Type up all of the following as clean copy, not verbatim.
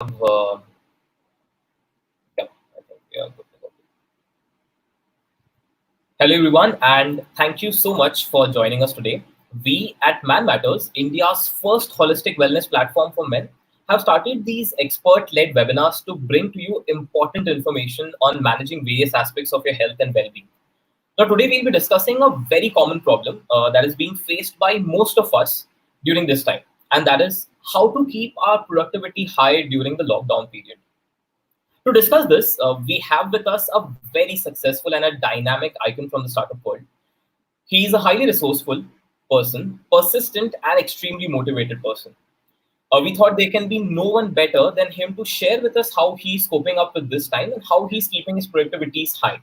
Uh, yeah, I think we are good to go. Hello, everyone, and thank you so much for joining us today. We at Man Matters, India's first holistic wellness platform for men, have started these expert led webinars to bring to you important information on managing various aspects of your health and well being. Now, today we'll be discussing a very common problem that is being faced by most of us during this time, and that is how to keep our productivity high during the lockdown period. To discuss this, we have with us a very successful and a dynamic icon from the startup world. He is a highly resourceful person, persistent, and extremely motivated person. We thought there can be no one better than him to share with us how he's coping up with this time and how he's keeping his productivities high.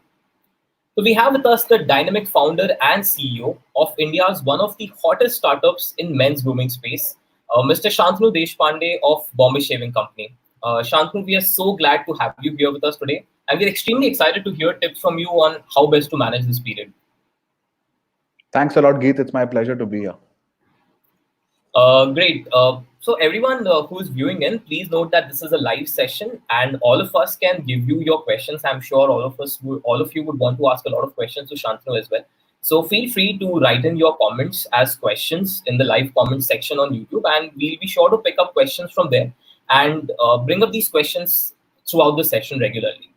So we have with us the dynamic founder and CEO of India's one of the hottest startups in men's grooming space, Mr. Shantanu Deshpande of Bombay Shaving Company. Shantanu, we are so glad to have you here with us today, and we're extremely excited to hear tips from you on how best to manage this period. Thanks a lot, Geet. It's my pleasure to be here. Great. So everyone who is viewing in, please note that this is a live session, and all of us can give you your questions. I'm sure all of you would want to ask a lot of questions to Shantanu as well. So feel free to write in your comments as questions in the live comment section on YouTube, and we'll be sure to pick up questions from there and bring up these questions throughout the session regularly.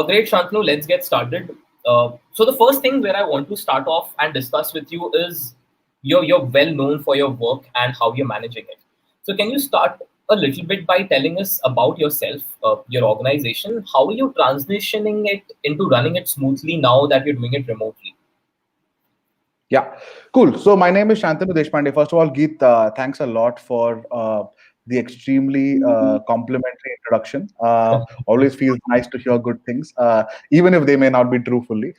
Great, Shantanu. Let's get started. So the first thing where I want to start off and discuss with you is you're well known for your work and how you're managing it. So can you start a little bit by telling us about yourself, your organization? How are you transitioning it into running it smoothly now that you're doing it remotely? Yeah, cool. So my name is Shantanu Deshpande. First of all, Geet, thanks a lot for the extremely complimentary introduction. Always feels nice to hear good things, even if they may not be true fully.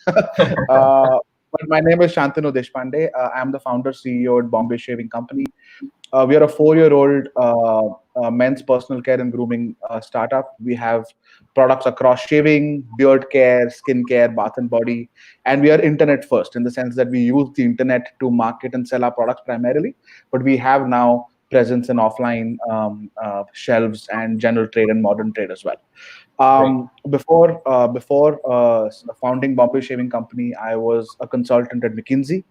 But my name is Shantanu Deshpande. I'm the founder CEO at Bombay Shaving Company. We are a 4-year-old men's personal care and grooming startup. We have products across shaving, beard care, skin care, bath and body, and we are internet first in the sense that we use the internet to market and sell our products primarily, but we have now presence in offline shelves and general trade and modern trade as well. Right. Before founding Bombay Shaving Company, I was a consultant at McKinsey,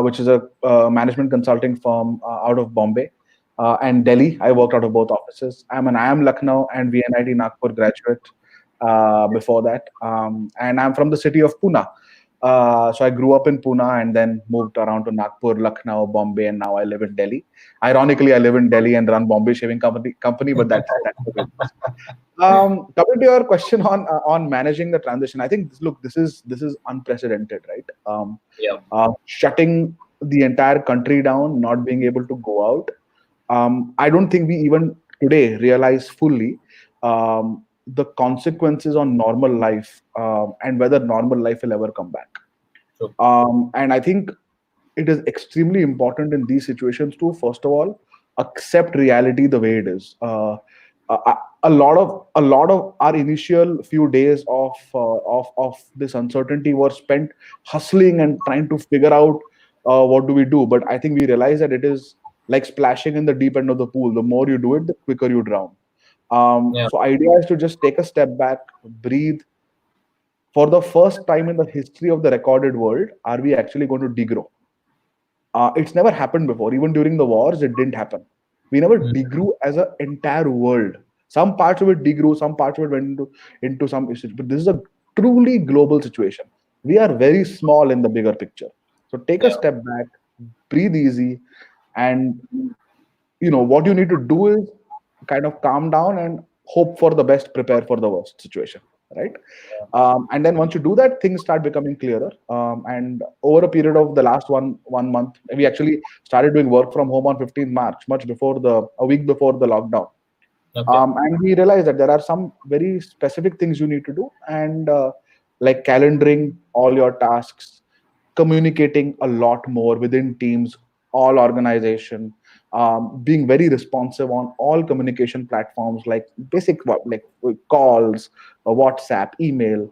which is a management consulting firm out of Bombay and Delhi. I worked out of both offices. I'm an IIM Lucknow and VNIT Nagpur graduate before that. And I'm from the city of Pune. So I grew up in Pune and then moved around to Nagpur, Lucknow, Bombay, and now I live in Delhi. Ironically, I live in Delhi and run Bombay Shaving Company, but that's the way it is. Coming to your question on managing the transition, I think this is unprecedented, right? Yeah. Shutting the entire country down, not being able to go out. I don't think we even today realize fully the consequences on normal life and whether normal life will ever come back. True. And I think it is extremely important in these situations to, first of all, accept reality the way it is. A lot of our initial few days of this uncertainty were spent hustling and trying to figure out what do we do. But I think we realize that it is like splashing in the deep end of the pool. The more you do it, the quicker you drown. Yeah. So idea is to just take a step back, breathe. For the first time in the history of the recorded world, are we actually going to degrow? It's never happened before. Even during the wars, it didn't happen. We never Mm. degrew as an entire world. Some parts of it degrew, some parts of it went into some issues. But this is a truly global situation. We are very small in the bigger picture. So take a Yeah. step back, breathe easy, and what you need to do is kind of calm down and hope for the best, prepare for the worst situation, right? And then once you do that, things start becoming clearer. And over a period of the last one month, we actually started doing work from home on 15th March, much before a week before the lockdown. Okay. And we realized that there are some very specific things you need to do, and like calendaring all your tasks, communicating a lot more within teams, all organization, being very responsive on all communication platforms like like calls, WhatsApp, email.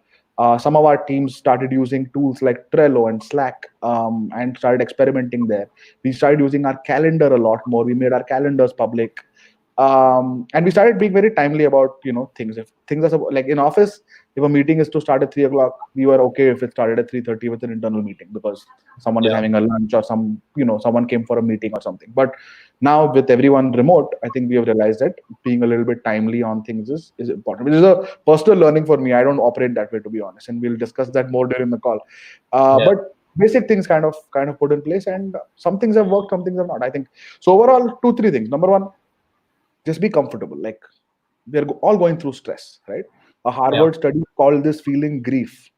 Some of our teams started using tools like Trello and Slack, and started experimenting there. We started using our calendar a lot more. We made our calendars public. And we started being very timely about things. If things are like in office, if a meeting is to start at 3 o'clock, we were okay if it started at 3:30 with an internal meeting because someone is Yeah. having a lunch or someone came for a meeting or something. But now with everyone remote, I think we have realized that being a little bit timely on things is important, which is a personal learning for me. I don't operate that way, to be honest, and we'll discuss that more during the call. Yeah. But basic things kind of put in place, and some things have worked, some things have not, I think. So overall, two three things. Number one, just be comfortable. Like, we're all going through stress, right? A Yeah. Harvard study called this feeling grief.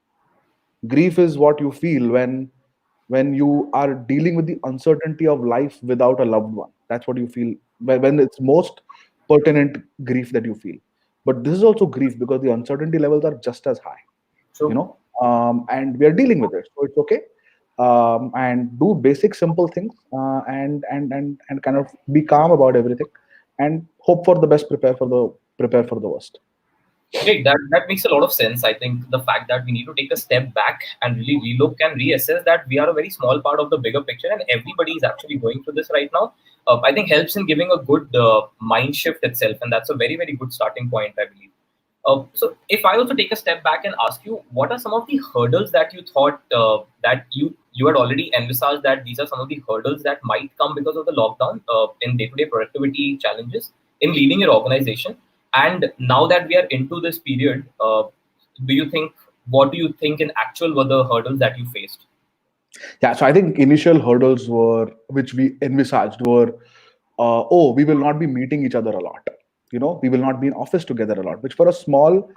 Grief is what you feel when you are dealing with the uncertainty of life without a loved one. That's what you feel when it's most pertinent grief that you feel. But this is also grief because the uncertainty levels are just as high, True. and we are dealing with it, so it's okay. And do basic simple things, and kind of be calm about everything, and hope for the best, prepare for the worst. Great. That makes a lot of sense. I think the fact that we need to take a step back and really relook and reassess that we are a very small part of the bigger picture, and everybody is actually going through this right now. I think helps in giving a good mind shift itself, and that's a very very good starting point, I believe. So, if I also take a step back and ask you, what are some of the hurdles that you thought that you had already envisaged that these are some of the hurdles that might come because of the lockdown in day-to-day productivity challenges in leading your organization? And now that we are into this period, do you think what do you think in actual were the hurdles that you faced? Yeah, so I think initial hurdles were, which we envisaged, were, oh, we will not be meeting each other a lot. We will not be in office together a lot, which for a small,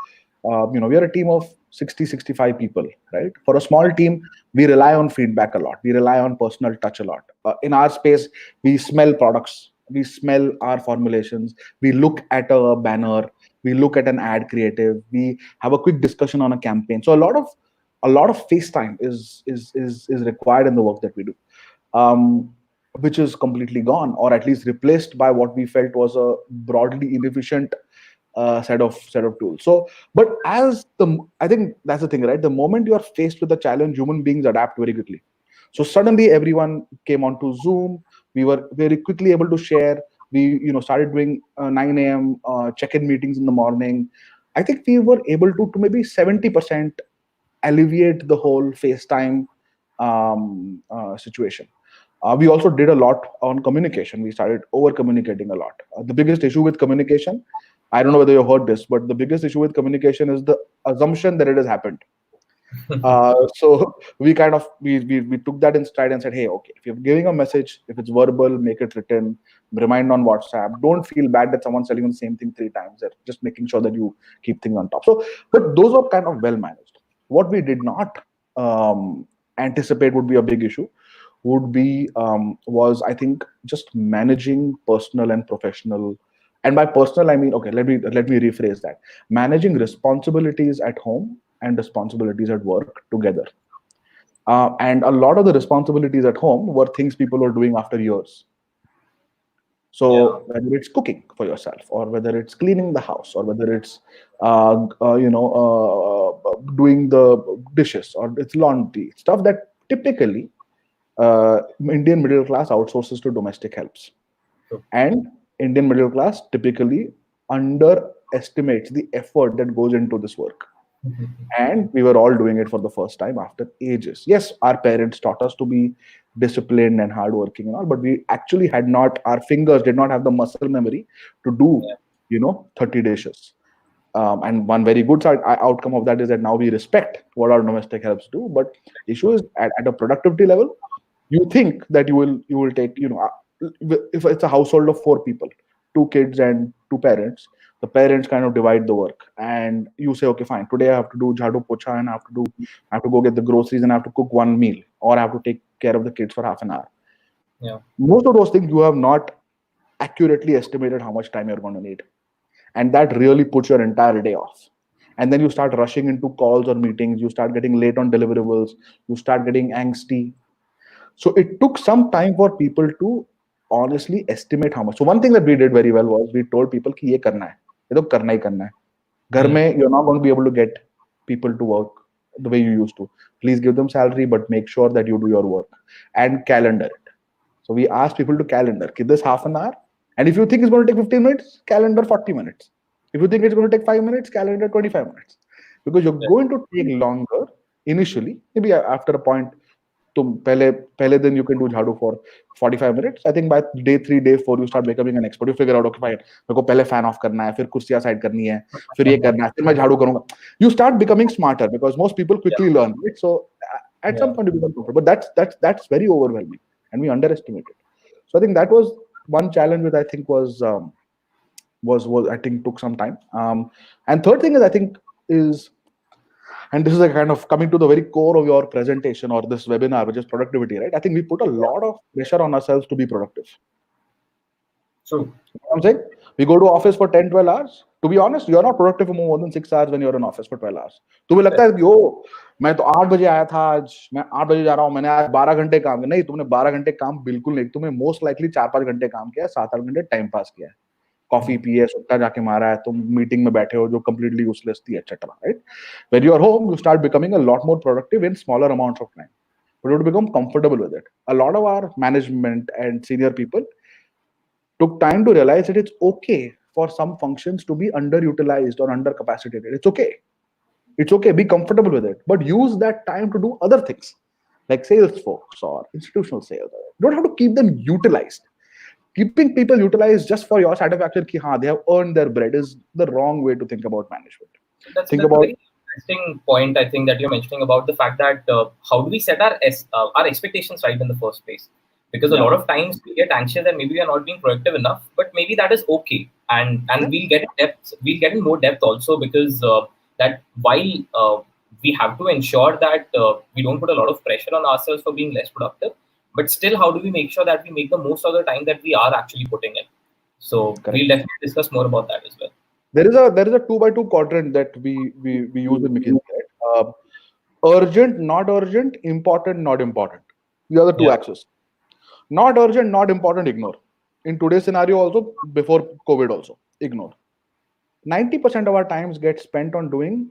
we are a team of 60, 65 people, right? For a small team, we rely on feedback a lot. We rely on personal touch a lot. In our space, we smell products, we smell our formulations, we look at a banner, we look at an ad creative, we have a quick discussion on a campaign. So a lot of face time is required in the work that we do, um, which is completely gone, or at least replaced by what we felt was a broadly inefficient set of tools. So, but I think that's the thing, right? The moment you are faced with a challenge, human beings adapt very quickly. So suddenly everyone came onto Zoom. We were very quickly able to share. We started doing 9 a.m. Check-in meetings in the morning. I think we were able to maybe 70% alleviate the whole FaceTime situation. We also did a lot on communication. We started over communicating a lot. The biggest issue with communication, I don't know whether you heard this, but the biggest issue with communication is the assumption that it has happened. So we took that in stride and said, hey, okay, if you're giving a message, if it's verbal, make it written, remind on WhatsApp. Don't feel bad that someone's telling you the same thing 3 times. They're just making sure that you keep things on top. So, but those were kind of well managed. What we did not anticipate would be a big issue would be was, I think, just managing personal and professional. And by personal, I mean, okay, let me rephrase that. Managing responsibilities at home and responsibilities at work together. And a lot of the responsibilities at home were things people were doing after years. Yeah. So whether it's cooking for yourself, or whether it's cleaning the house, or whether it's doing the dishes, or it's laundry, stuff that typically Indian middle class outsources to domestic helps, True. and Indian middle class typically underestimates the effort that goes into this work. And we were all doing it for the first time after ages. Yes, our parents taught us to be disciplined and hardworking and all, but we actually had not, our fingers did not have the muscle memory to do, Yeah. 30 dishes. And one very good outcome of that is that now we respect what our domestic helps do. But issue is at a productivity level, you think that you will take, if it's a household of 4 people, 2 kids and 2 parents, the parents kind of divide the work, and you say, okay, fine, today I have to do jhadu pocha, and I have to go get the groceries, and I have to cook one meal, or I have to take care of the kids for half an hour. Yeah. Most of those things you have not accurately estimated how much time you're going to need, and that really puts your entire day off. And then you start rushing into calls or meetings, you start getting late on deliverables, you start getting angsty. So it took some time for people to honestly estimate how much. So one thing that we did very well was we told people कि ये करना है, ये तो करना ही करना है. घर Hmm. में you're not going to be able to get people to work the way you used to. Please give them salary, but make sure that you do your work and calendar it. So we asked people to calendar कि this half an hour, And if you think it's going to take 15 minutes, calendar 40 minutes. If you think it's going to take 5 minutes, calendar 25 minutes. Because you're Yeah. going to take longer initially, maybe after a point, तुम पहले दिन you can do झाड़ू for 45 minutes. I think by day 3, day 4 you start becoming an expert. You figure out, okay, fine, मेरे को पहले fan off करना है, फिर कुर्सियां साइड करनी है, फिर ये करना है, फिर मैं झाड़ू करूंगा. You start becoming smarter because most people quickly learn, right? So at some point you become comfortable, but that's very overwhelming, and we underestimate it. So I think that was one challenge which I think was I think took some time. And third thing is I think is, and this is a kind of coming to the very core of your presentation or this webinar, which is productivity, right? I think we put a lot of pressure on ourselves to be productive. True. You know what I'm saying? We go to office for 10, 12 hours. To be honest, you're not productive for more than 6 hours when you're in office for 12 hours. तुम्हें लगता है कि ओ मैं तो 8 बजे आया था, आज मैं 8 बजे जा रहा हूँ, मैंने आज 12 घंटे काम किया. नहीं, तुमने 12 घंटे काम बिल्कुल नहीं, तुमने मोस्ट लाइकली 4-5 घंटे काम किया, 7-8 घंटे टाइम पास किया है. कॉफी पी है, सुट्टा जाके मारा है, तुम मीटिंग में बैठे हो जो कंप्लीटली यूजलेस थी, etcetera, right? When you are home, you start becoming a lot more productive in smaller amounts of time. But you have to become comfortable with it. A lot of our management and senior people took time to realize that it's okay for some functions to be underutilized or undercapacitated. It's okay. It's okay. Be comfortable with it. But use that time to do other things like sales folks or institutional sales. You don't have to keep them utilized. Keeping people utilized just for your satisfaction, ki, haan, they have earned their bread, is the wrong way to think about management. That's Think a about very interesting point, I think, that you're mentioning about the fact that how do we set our expectations right in the first place? Because a lot of times we get anxious and maybe we are not being productive enough, but maybe that is okay, and we'll get depth, we'll get in more depth also, because that while we have to ensure that we don't put a lot of pressure on ourselves for being less productive, but still, how do we make sure that we make the most of the time that we are actually putting in? So we'll definitely discuss more about that as well. There is a 2x2 quadrant that we use in McKinsey, right? Urgent, not urgent; important, not important. These are the two axes. Not urgent, not important, ignore. In today's scenario also, before COVID also, ignore. 90% of our times get spent on doing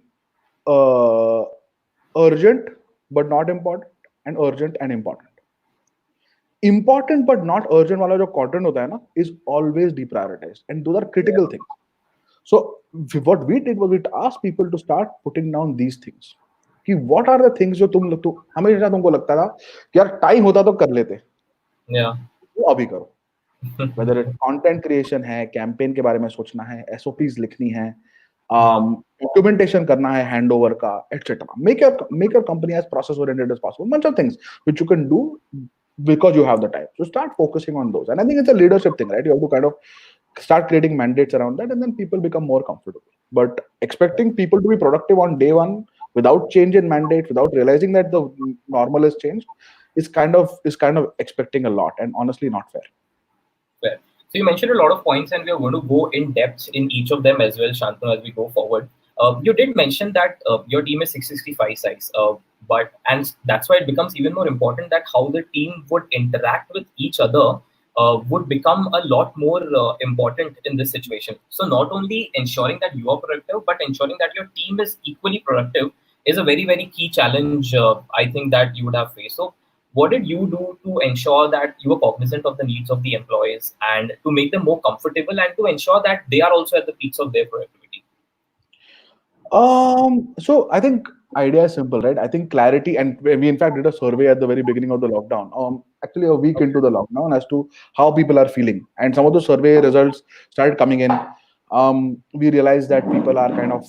urgent but not important, and urgent and important. Important but not urgent wala jo quadrant hota hai na, is always deprioritized, and those are critical things. So what we did was we asked people to start putting down these things. कि what are the things जो हमेशा तुमको लगता था कि यार time होता तो कर लेते, वो अभी करो. Whether it's content creation है, campaign के बारे में सोचना है, SOPs लिखनी है, documentation करना है, handover का, etc. Make your company as process oriented as possible. Bunch of things which you can do because you have the time. So start focusing on those. And I think it's a leadership thing, right? You have to kind of start creating mandates around that, and then people become more comfortable. But expecting people to be productive on day one without change in mandate, without realizing that the normal has changed, is kind of expecting a lot, and honestly not fair. Fair. So you mentioned a lot of points, and we are going to go in depth in each of them as well, Shantanu, as we go forward. You did mention that your team is 665 size, and that's why it becomes even more important that how the team would interact with each other would become a lot more important in this situation. So not only ensuring that you are productive, but ensuring that your team is equally productive is a very, very key challenge, I think, that you would have faced. So what did you do to ensure that you were cognizant of the needs of the employees and to make them more comfortable and to ensure that they are also at the peaks of their productivity? So I think idea is simple, right? I think clarity, and we in fact did a survey at the very beginning of the lockdown, actually a week into the lockdown, as to how people are feeling, and some of the survey results started coming in. We realized that people are kind of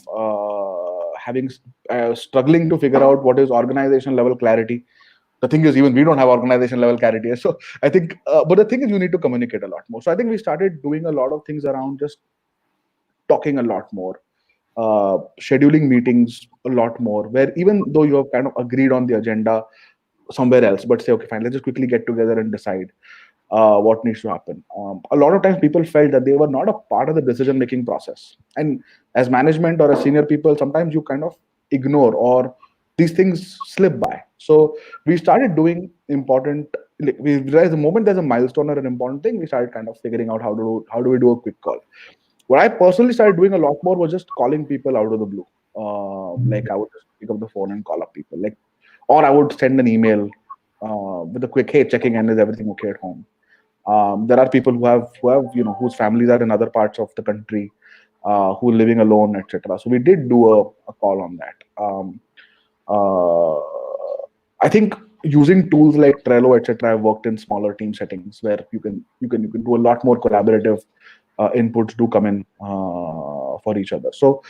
struggling to figure out what is organization level clarity. The thing is, even we don't have organization level clarity. So I think, but the thing is, you need to communicate a lot more. So I think we started doing a lot of things around just talking a lot more, scheduling meetings a lot more, where even though you have kind of agreed on the agenda somewhere else, but say, okay, fine, let's just quickly get together and decide what needs to happen. A lot of times people felt that they were not a part of the decision-making process. And as management or as senior people, sometimes you kind of ignore or these things slip by. So we started doing important, we realized the moment there's a milestone or an important thing, we started kind of figuring out how do we do a quick call. What I personally started doing a lot more was just calling people out of the blue. Like I would just pick up the phone and call up people, or I would send an email with a quick, hey, checking in, is everything okay at home? There are people who have whose families are in other parts of the country, who are living alone, etc. So we did do a call on that. Uh, I think using tools like Trello, etc. I've worked in smaller team settings where you can do a lot more collaborative inputs do come in for each other. So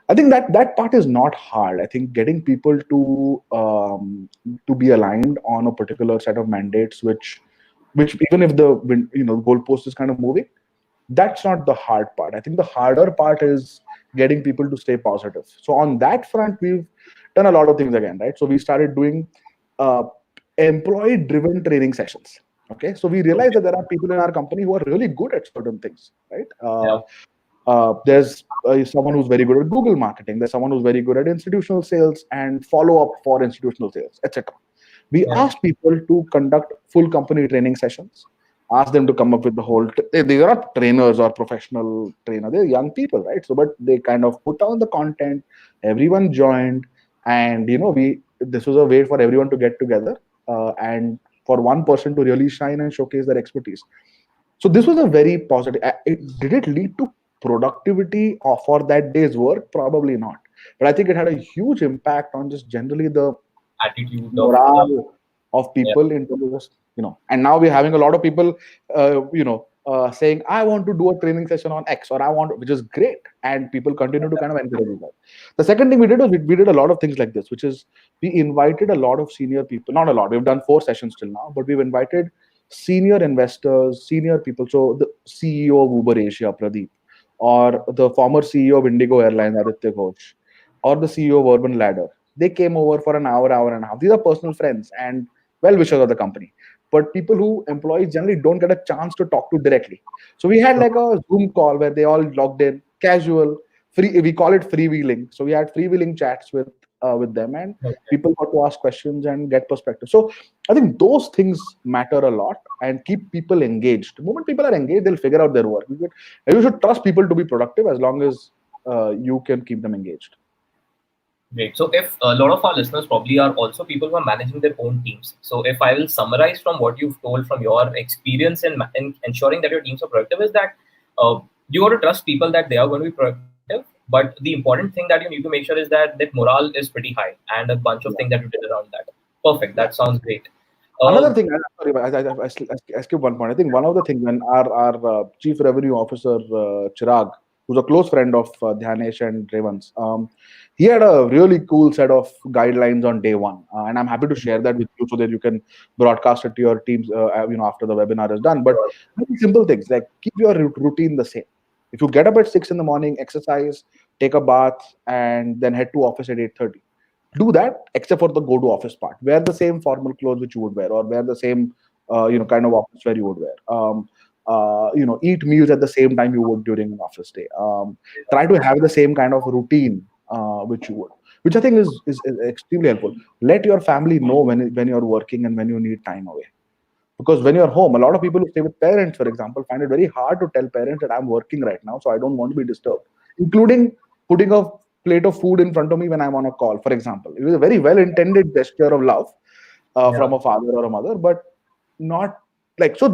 I think that part is not hard. I think getting people to be aligned on a particular set of mandates, which even if the goalpost is kind of moving, that's not the hard part. I think the harder part is getting people to stay positive. So on that front, we've done a lot of things again, right? So we started doing uh, employee driven training sessions. Okay, so we realized Okay. that there are people in our company who are really good at certain things, right? Yeah. There's someone who's very good at Google marketing. There's someone who's very good at institutional sales and follow up for institutional sales, etc. We Yeah. asked people to conduct full company training sessions, ask them to come up with the whole. They are not trainers or professional trainer. They're young people, right? So, but they kind of put down the content. Everyone joined, and we this was a way for everyone to get together and for one person to really shine and showcase their expertise. So this was a very positive. Did it lead to productivity for that day's work? Probably not. But I think it had a huge impact on just generally the Attitude of morale of yeah. people in terms of just, and now we're having a lot of people saying I want to do a training session on X, or I want, which is great, and people continue to kind of encourage that. The second thing we did was we did a lot of things like this, which is we invited a lot of senior people. Not a lot, we've done 4 sessions till now, but we've invited senior investors, senior people. So the CEO of Uber Asia, Pradeep, or the former CEO of Indigo Airlines, Aditya Ghosh, or the CEO of Urban Ladder. They came over for an hour, hour and a half. These are personal friends and well wishers of the company. But people who employees generally don't get a chance to talk to directly. So we had like a Zoom call where they all logged in, casual, free. We call it freewheeling. So we had freewheeling chats with them, and Okay. people got to ask questions and get perspective. So I think those things matter a lot and keep people engaged. The moment people are engaged, they'll figure out their work. You should trust people to be productive as long as you can keep them engaged. Great. So, if a lot of our listeners probably are also people who are managing their own teams. So, if I will summarize from what you've told from your experience in ensuring that your teams are productive, is that you got to trust people that they are going to be productive. But the important thing that you need to make sure is that morale is pretty high, and a bunch of Yeah. things that you did around that. Perfect. Yeah. That sounds great. Another Uh, thing, sorry, I skipped one point. I think one of the things when our chief revenue officer Chirag, who's a close friend of Dhyanesh and Revans, he had a really cool set of guidelines on day one, and I'm happy to share that with you so that you can broadcast it to your teams, after the webinar is done. But very simple things like keep your routine the same. If you get up at 6 in the morning, exercise, take a bath, and then head to office at 8:30, do that except for the go to office part. Wear the same formal clothes which you would wear, or wear the same kind of office wear you would wear. Eat meals at the same time you would during an office day. Try to have the same kind of routine which you would, which I think is extremely helpful. Let your family know when you're working and when you need time away, because when you're home, a lot of people who stay with parents, for example, find it very hard to tell parents that I'm working right now, so I don't want to be disturbed, including putting a plate of food in front of me when I'm on a call, for example. It was a very well intended gesture of love yeah. from a father or a mother, but not like so.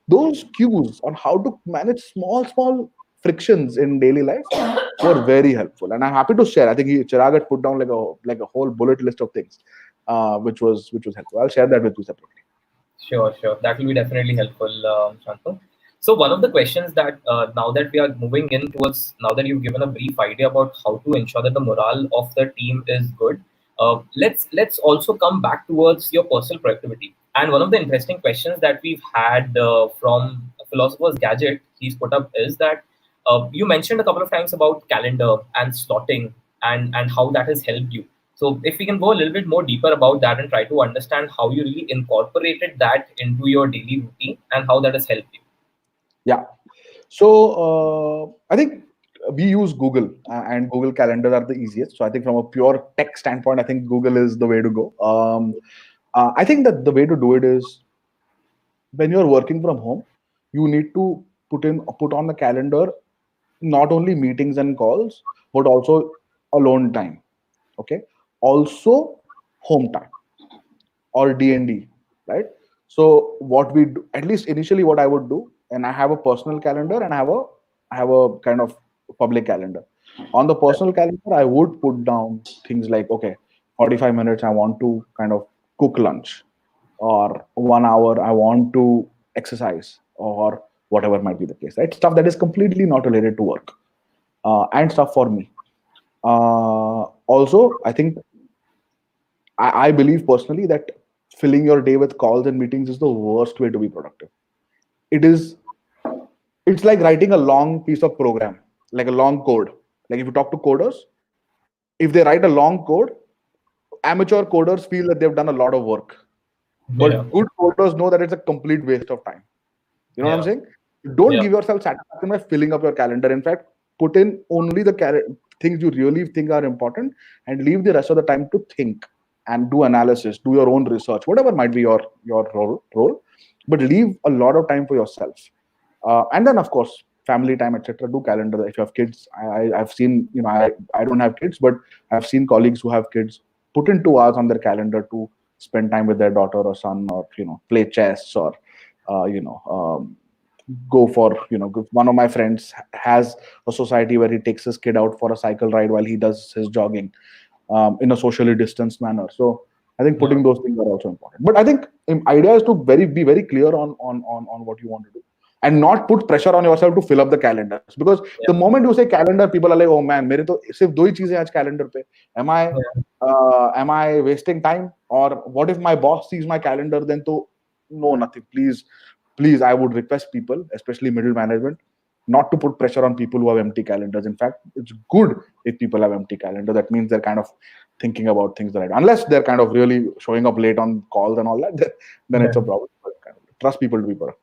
Those cues on how to manage small frictions in daily life were very helpful, and I'm happy to share. I think Chirag had put down like a whole bullet list of things, which was helpful. I'll share that with you separately. Sure, sure. That will be definitely helpful, Shantanu. So one of the questions that now that we are moving in towards, now that you've given a brief idea about how to ensure that the morale of the team is good, let's also come back towards your personal productivity. And one of the interesting questions that we've had from Philosopher's Gadget, he's put up is that you mentioned a couple of times about calendar and slotting and how that has helped you. So if we can go a little bit more deeper about that and try to understand how you really incorporated that into your daily routine and how that has helped you. Yeah. So I think we use Google, and Google Calendar are the easiest. So I think from a pure tech standpoint, I think Google is the way to go. I think that the way to do it is when you're working from home, you need to put on the calendar not only meetings and calls, but also alone time. Okay. Also home time or D&D, right? So what we do, at least initially, what I would do, and I have a personal calendar and I have a kind of public calendar. On the personal calendar, I would put down things like, okay, 45 minutes I want to kind of cook lunch, or 1 hour I want to exercise, or whatever might be the case, right? Stuff that is completely not related to work, and stuff for me. Also, I think I believe personally that filling your day with calls and meetings is the worst way to be productive. It is, it's like writing a long piece of program, like a long code. Like if you talk to coders, if they write a long code, amateur coders feel that they've done a lot of work. Yeah. But good coders know that it's a complete waste of time. You know what I'm Yeah. saying? Don't Yeah. give yourself satisfaction by filling up your calendar. In fact, put in only the things you really think are important, and leave the rest of the time to think and do analysis, do your own research, whatever might be your role. But leave a lot of time for yourself. And then, of course, family time, etc. Do calendar. If you have kids, I've seen, I don't have kids, but I've seen colleagues who have kids put in 2 hours on their calendar to spend time with their daughter or son, or play chess, or go for, one of my friends has a society where he takes his kid out for a cycle ride while he does his jogging, in a socially distanced manner. So I think Yeah. putting those things are also important. But I think idea is to be very clear on what you want to do, and not put pressure on yourself to fill up the calendars. Because the Yeah. moment you say calendar, people are like, oh man, मेरे तो सिर्फ दो ही चीजें आज calendar पे. Am I Yeah. wasting time? Or what if my boss sees my calendar? Then to no, nothing. Please, I would request people, especially middle management, not to put pressure on people who have empty calendars. In fact, it's good if people have empty calendar. That means they're kind of thinking about things that, unless they're kind of really showing up late on calls and all that, then it's a problem. But kind of trust people to be productive.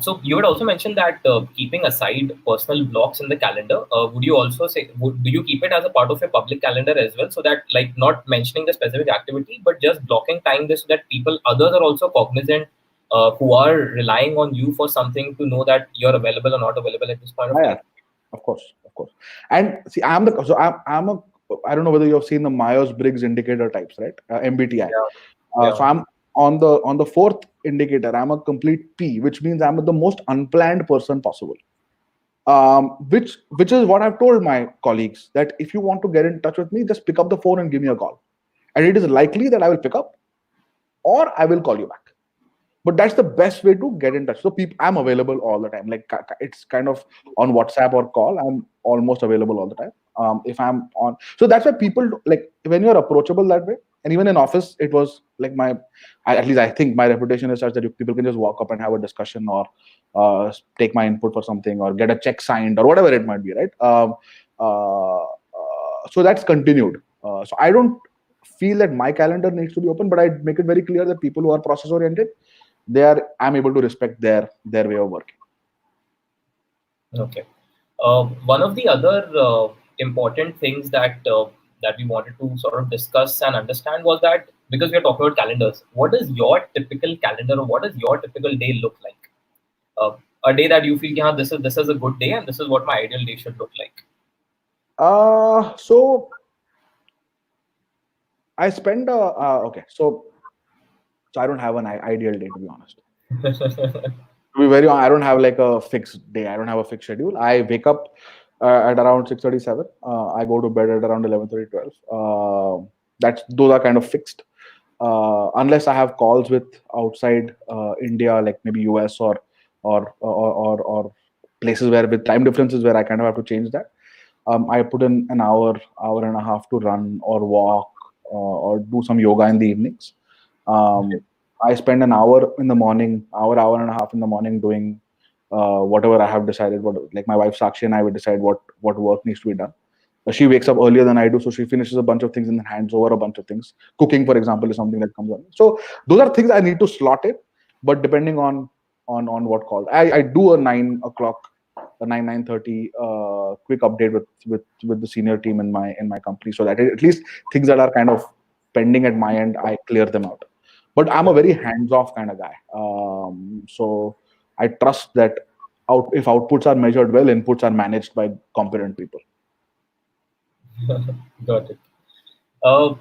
So you would also mention that keeping aside personal blocks in the calendar, would you also say, do you keep it as a part of your public calendar as well? So that, like, not mentioning the specific activity, but just blocking time this so that others are also cognizant, who are relying on you for something, to know that you're available or not available at this point of Yeah, time. of course, of course. And see, I'm a, I don't know whether you've seen the Myers-Briggs indicator types, right? MBTI. Yeah. So Yeah. I'm on the fourth indicator. I'm a complete P, which means I'm the most unplanned person possible. Which is what I've told my colleagues, that if you want to get in touch with me, just pick up the phone and give me a call, and it is likely that I will pick up, or I will call you back. But that's the best way to get in touch. So people, I'm available all the time. Like it's kind of on WhatsApp or call, I'm almost available all the time. If I'm on, so that's why people like when you're approachable that way. And even in office, it was like at least I think my reputation is such that people can just walk up and have a discussion, or take my input for something, or get a check signed, or whatever it might be, right? So that's continued. So I don't feel that my calendar needs to be open, but I make it very clear that people who are process oriented, I'm able to respect their way of working. Okay. One of the other important things that we wanted to sort of discuss and understand was that, because we are talking about calendars, what is your typical calendar, or what does your typical day look like? A day that you feel, yeah, this is a good day, and this is what my ideal day should look like. So I spend okay. So I don't have an ideal day, to be honest. To be very honest, I don't have like a fixed day. I don't have a fixed schedule. I wake up at around 6:37. I go to bed at around 11:30, 12. Those are kind of fixed. Unless I have calls with outside India, like maybe US or places where with time differences where I kind of have to change that. I put in an hour and a half to run or walk, or do some yoga in the evenings. I spend an hour in the morning, hour and a half in the morning doing whatever I have decided. Like my wife Sakshi and I would decide what work needs to be done. She wakes up earlier than I do, so she finishes a bunch of things and then hands over a bunch of things. Cooking, for example, is something that comes on. So those are things I need to slot in, but depending on what call, I do a 9 o'clock, a 9:30 quick update with the senior team in my company, so that at least things that are kind of pending at my end, I clear them out. But I'm a very hands-off kind of guy, so I trust that if outputs are measured well, inputs are managed by competent people. Got it. So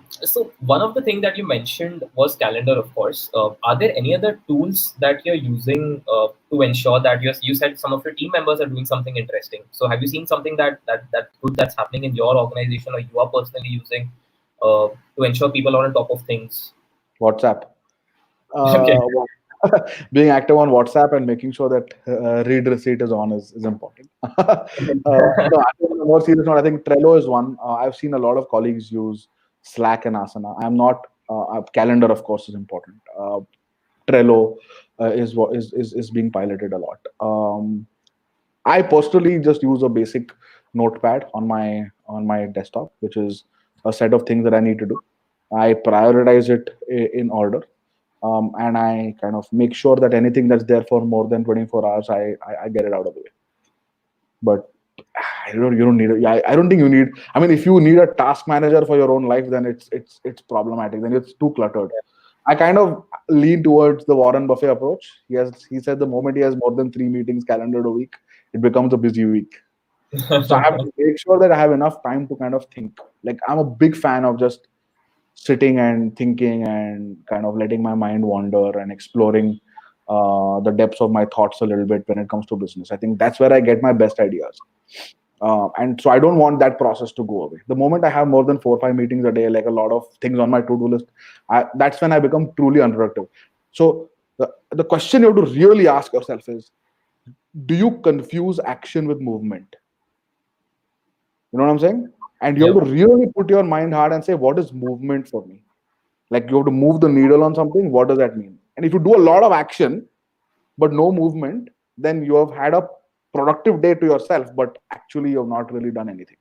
one of the things that you mentioned was calendar, of course. Are there any other tools that you're using to ensure that you said some of your team members are doing something interesting? So have you seen something that good that's happening in your organization or you are personally using to ensure people are on top of things? WhatsApp. Okay. Uh, Being active on WhatsApp and making sure that read receipt is on is important. No, I think on a more serious note, I think Trello is one. I've seen a lot of colleagues use Slack and Asana. I'm not. Calendar, of course, is important. Trello is being piloted a lot. I personally just use a basic notepad on my desktop, which is a set of things that I need to do. I prioritize it in order, and I kind of make sure that anything that's there for more than 24 hours, I get it out of the way. But you don't need it. I don't think you need. I mean, if you need a task manager for your own life, then it's problematic. Then it's too cluttered. I kind of lean towards the Warren Buffett approach. He said the moment he has more than 3 meetings calendared a week, it becomes a busy week. So I have to make sure that I have enough time to kind of think. Like I'm a big fan of just sitting and thinking and kind of letting my mind wander and exploring the depths of my thoughts a little bit when it comes to business. I think that's where I get my best ideas. And so I don't want that process to go away. The moment I have more than 4 or 5 meetings a day, like a lot of things on my to-do list, that's when I become truly unproductive. So the question you have to really ask yourself is, do you confuse action with movement? You know what I'm saying? And you Yeah. have to really put your mind hard and say, what is movement for me? Like you have to move the needle on something. What does that mean? And if you do a lot of action, but no movement, then you have had a productive day to yourself, but actually you have not really done anything.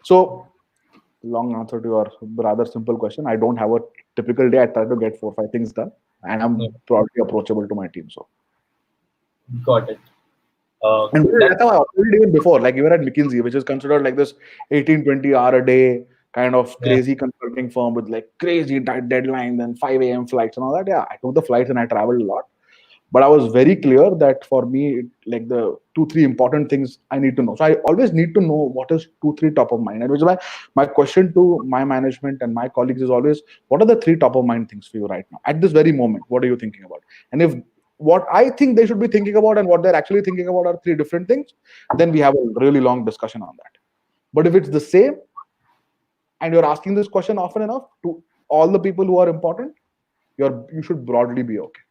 So, long answer to your rather simple question. I don't have a typical day. I try to get 4 or 5 things done, and Yeah. I'm broadly approachable to my team. So, Got it. and That that's how I operated even before, like even at McKinsey, which is considered like this 18-20 hour a day kind of yeah. crazy consulting firm with like crazy tight deadlines and 5 a.m. flights and all that. Yeah, I took the flights and I traveled a lot. But I was very clear that for me, like the 2-3 important things I need to know. So I always need to know what is 2-3 top of mind. And which is why my question to my management and my colleagues is always, what are the 3 top of mind things for you right now? At this very moment, what are you thinking about? And if what I think they should be thinking about and what they're actually thinking about are 3 different things, then we have a really long discussion on that. But if it's the same and you're asking this question often enough to all the people who are important, you should broadly be okay.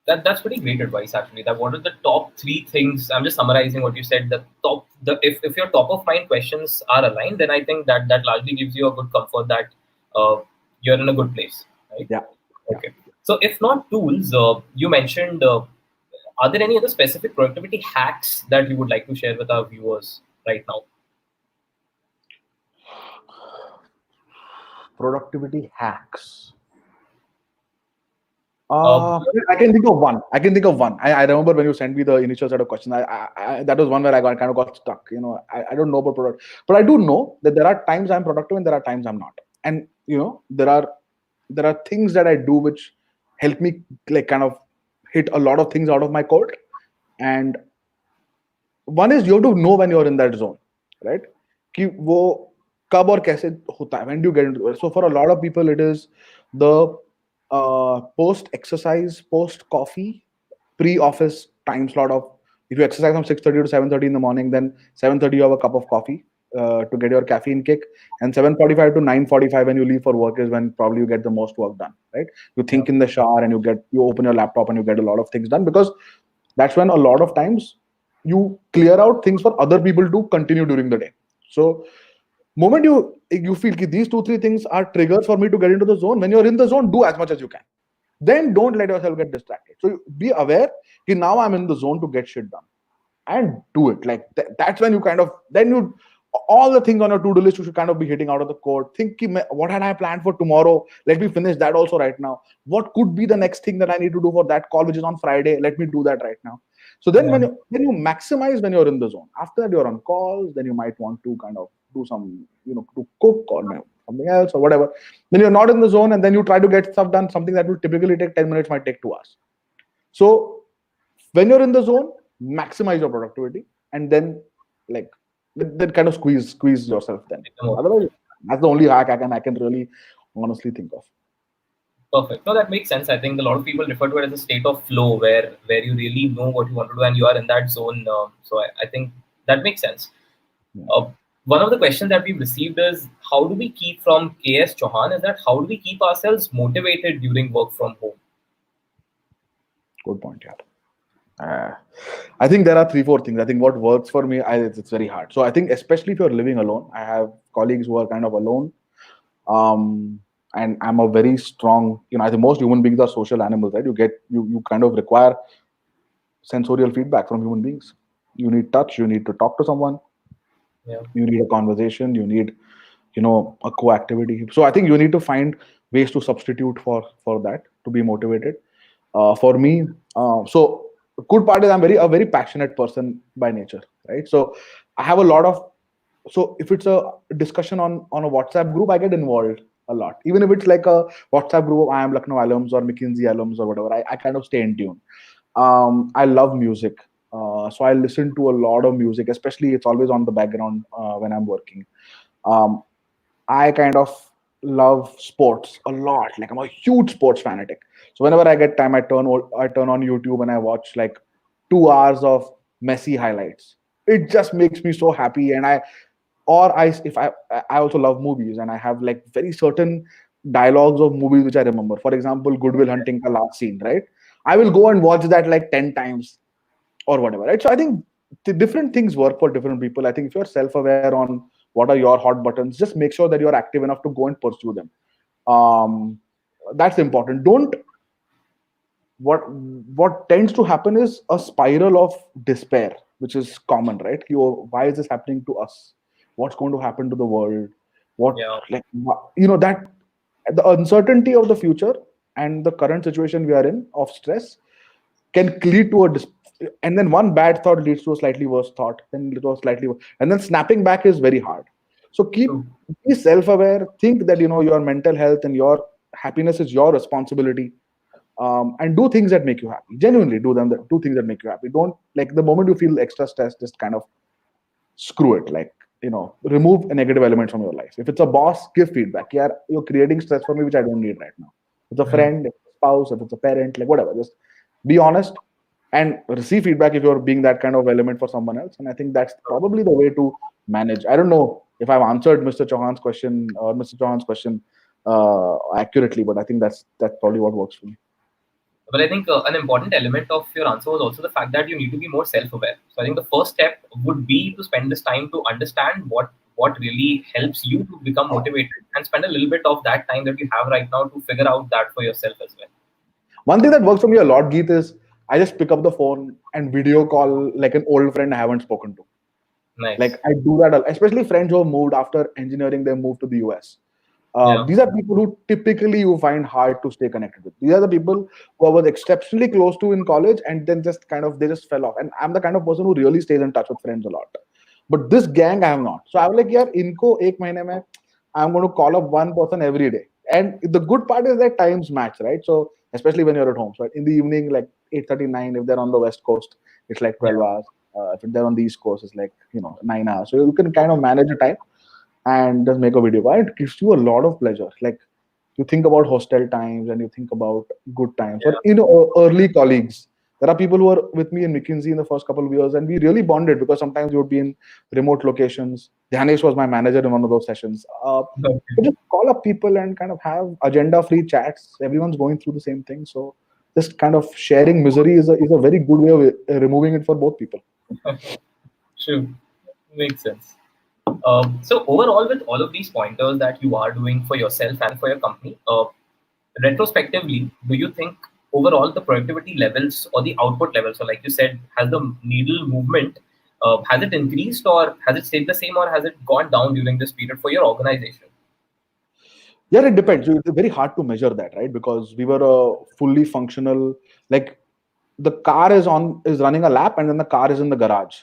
That's pretty great advice actually. That what are the top three things? I'm just summarizing what you said. If your top of mind questions are aligned, then I think that largely gives you a good comfort that you're in a good place, right? Yeah. Yeah. Okay. So if not tools, you mentioned. Are there any other specific productivity hacks that you would like to share with our viewers right now? Productivity hacks. Uh, I can think of one. I remember when you sent me the initial set of questions. That was one where I kind of got stuck. I don't know about product, but I do know that there are times I'm productive and there are times I'm not. And there are things that I do which help me like kind of hit a lot of things out of my court. And one is you have to know when you're in that zone, right? कि वो कब और कैसे होता है, when do you get into it? So for a lot of people, it is the post exercise, post coffee, pre office time slot of, if you exercise from 6:30 to 7:30 in the morning, then 7:30 you have a cup of coffee to get your caffeine kick, and 7:45 to 9:45 when you leave for work is when probably you get the most work done, right? You think in the shower and you open your laptop and you get a lot of things done, because that's when a lot of times you clear out things for other people to continue during the day. So moment you feel that these 2-3 things are triggers for me to get into the zone, when you're in the zone, do as much as you can. Then don't let yourself get distracted. So be aware that now I'm in the zone to get shit done, and do it. Like that's when you kind of, then you, all the things on your to-do list you should kind of be hitting out of the court. Think what had I planned for tomorrow, let me finish that also right now. What could be the next thing that I need to do for that call which is on Friday, let me do that right now. So then when you maximize when you're in the zone, after that you're on calls, then you might want to kind of do some, to cook or something else or whatever. Then you're not in the zone, and then you try to get stuff done, something that will typically take 10 minutes might take 2 hours. So when you're in the zone, maximize your productivity, and then like then kind of squeeze yourself then. Otherwise, That's the only hack I can really honestly think of. Perfect. No, that makes sense. I think a lot of people refer to it as a state of flow where you really know what you want to do and you are in that zone. So I think that makes sense. Yeah. One of the questions that we've received is how do we keep from KS Chauhan is that how do we keep ourselves motivated during work from home? Good point, yeah. I think there are 3, 4 things. I think what works for me, it's very hard. So I think especially if you're living alone, I have colleagues who are kind of alone, and I'm a very strong. I think most human beings are social animals, right? You kind of require sensorial feedback from human beings. You need touch. You need to talk to someone. Yeah. You need a conversation. You need a co-activity. So I think you need to find ways to substitute for that to be motivated. For me, so the good part is I'm a very passionate person by nature, right? So I have a lot of. So if it's a discussion on a WhatsApp group, I get involved a lot. Even if it's like a WhatsApp group, I am Lucknow alums or McKinsey alums or whatever. I kind of stay in tune. I love music, so I listen to a lot of music. Especially, it's always on the background when I'm working. Um, I kind of love sports a lot. Like I'm a huge sports fanatic. So whenever I get time, I turn on YouTube and I watch like 2 hours of Messi highlights. It just makes me so happy. And I also love movies, and I have like very certain dialogues of movies which I remember. For example, Goodwill Hunting, the last scene, right? I will go and watch that like 10 times or whatever, right? So I think the different things work for different people. I think if you're self-aware on what are your hot buttons, just make sure that you're active enough to go and pursue them. um, that's important. Don't what tends to happen is a spiral of despair, which is common, right? Why is this happening to us? What's going to happen to the world? What Yeah. like that the uncertainty of the future and the current situation we are in of stress can lead to and then one bad thought leads to a slightly worse thought, then it was slightly worse, and then snapping back is very hard. So True. be self-aware, think that your mental health and your happiness is your responsibility, and do things that make you happy. Genuinely do things that make you happy. Don't, like, the moment you feel extra stressed, just kind of screw it. Like, remove a negative element from your life. If it's a boss, give feedback. Yeah, you're creating stress for me which I don't need right now. If it's a Mhm. friend, if it's a spouse, if it's a parent, like whatever, just be honest and receive feedback if you're being that kind of element for someone else. And I think that's probably the way to manage. I don't know if I've answered Mr. Chauhan's question accurately, but I think that's probably what works for me. But I think an important element of your answer was also the fact that you need to be more self-aware. So I think the first step would be to spend this time to understand what really helps you to become motivated, and spend a little bit of that time that you have right now to figure out that for yourself as well. One thing that works for me a lot, Geet, is I just pick up the phone and video call like an old friend I haven't spoken to. Like, Nice. I do that, especially friends who have moved after engineering, they moved to the US. Yeah. These are people who typically you find hard to stay connected with. These are the people who I was exceptionally close to in college, and then just kind of they just fell off. And I'm the kind of person who really stays in touch with friends a lot. But this gang, I have not. So I was like, yeah, inko ek mahine mein, I'm going to call up one person every day. And the good part is that times match, right? So especially when you're at home. So in the evening, like 8:39, if they're on the West Coast, it's like Yeah. 12 hours. If they're on the East Coast, it's like 9 hours. So you can kind of manage the time and just make a video call. It gives you a lot of pleasure. Like, you think about hostel times and you think about good times, or Yeah. early colleagues. There are people who were with me in McKinsey in the first couple of years, and we really bonded because sometimes we would be in remote locations. Dhyanesh was my manager in one of those sessions. Okay. You just call up people and kind of have agenda-free chats. Everyone's going through the same thing, so just kind of sharing misery is a very good way of removing it for both people. True. Makes sense. So overall, with all of these pointers that you are doing for yourself and for your company, retrospectively, do you think overall the productivity levels or the output levels, so like you said, has the needle movement, has it increased or has it stayed the same or has it gone down during this period for your organization? Yeah, it depends. It's very hard to measure that, right? Because we were a fully functional, like, the car is running a lap, and then the car is in the garage.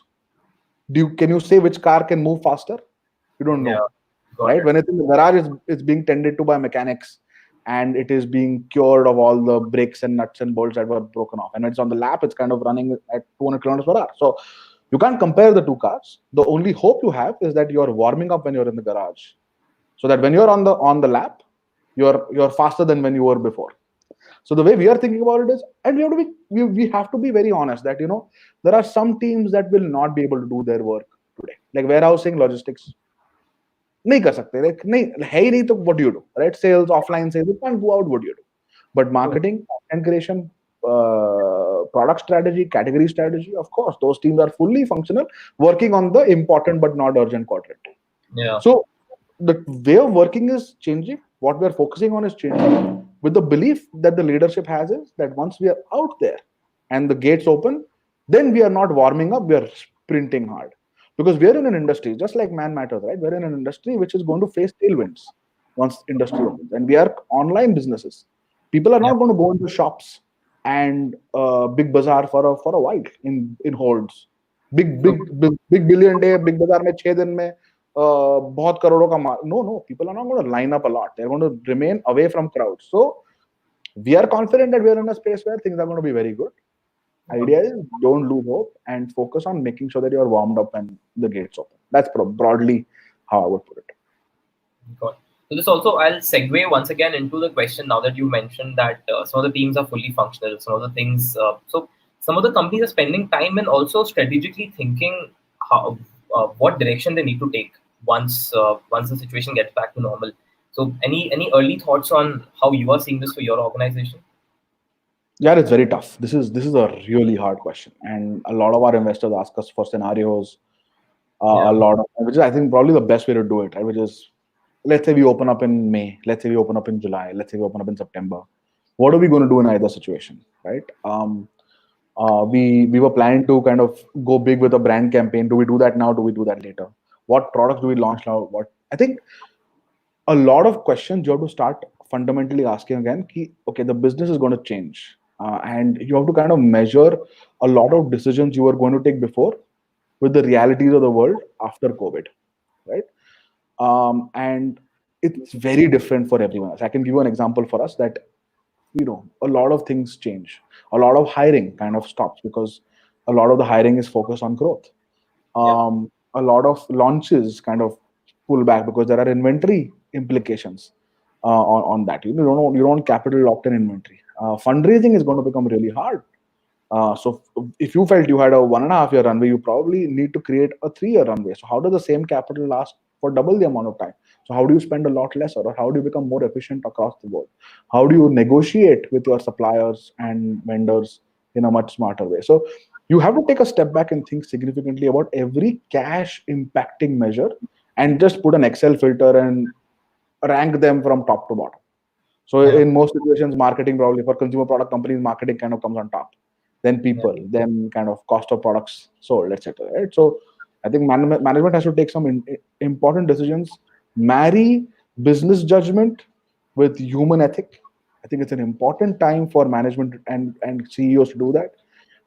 Can you say which car can move faster? You don't Yeah, know, got right? it. When it's in the garage, it's being tended to by mechanics, and it is being cured of all the brakes and nuts and bolts that were broken off. And when it's on the lap, it's kind of running at 200 kilometers per hour. So you can't compare the two cars. The only hope you have is that you're warming up when you're in the garage. so that when you're on the lap, you're faster than when you were before. So the way we are thinking about it is, and we have to be very honest that there are some teams that will not be able to do their work today, like warehousing, logistics. नहीं कर सकते, like नहीं है ही नहीं, तो what do you do, right? Sales, offline sales, you can't go out, what do you do? But marketing, content creation, product strategy, category strategy, of course, those teams are fully functional, working on the important but not urgent quadrant. Yeah. So the way of working is changing. What we are focusing on is changing, with the belief that the leadership has is that once we are out there and the gates open, then we are not warming up, we are sprinting hard. Because we are in an industry, just like Man Matters, right? We're in an industry which is going to face tailwinds once industry opens. And we are online businesses. People are not going to go into shops and big bazaar for a while in hordes. Big billion day, big bazaar mein 6 दिन में बहुत करोड़ों का माल. No, people are not going to line up a lot. They're going to remain away from crowds. So we are confident that we are in a space where things are going to be very good. Idea is, don't lose hope and focus on making sure that you are warmed up when the gates open. That's broadly how I would put it. Got it. So this also, I'll segue once again into the question now that you mentioned that some of the teams are fully functional, some of the things, so some of the companies are spending time and also strategically thinking how, what direction they need to take once the situation gets back to normal. So any early thoughts on how you are seeing this for your organization? Yeah, it's very tough. This is a really hard question, and a lot of our investors ask us for scenarios. A lot of, which is, I think, probably the best way to do it, right? Which is, let's say we open up in May, let's say we open up in July, let's say we open up in September. What are we going to do in either situation, right? We were planning to kind of go big with a brand campaign. Do we do that now? Do we do that later? What products do we launch now? What, I think a lot of questions you have to start fundamentally asking again. Okay, the business is going to change, and you have to kind of measure a lot of decisions you were going to take before with the realities of the world after COVID, right? And it's very different for everyone else. I can give you an example for us that, a lot of things change. A lot of hiring kind of stops because a lot of the hiring is focused on growth. A lot of launches kind of pull back because there are inventory implications on that. You don't want capital locked in inventory. Fundraising is going to become really hard. So if you felt you had a 1.5 year runway, you probably need to create a 3-year runway. So how does the same capital last for double the amount of time? So how do you spend a lot less, or how do you become more efficient across the board? How do you negotiate with your suppliers and vendors in a much smarter way? So you have to take a step back and think significantly about every cash impacting measure and just put an Excel filter and rank them from top to bottom. So in most situations, marketing, probably for consumer product companies, marketing kind of comes on top. Then people, then kind of cost of products sold, etc. Right? So I think management has to take some important decisions, marry business judgment with human ethic. I think it's an important time for management and CEOs to do that,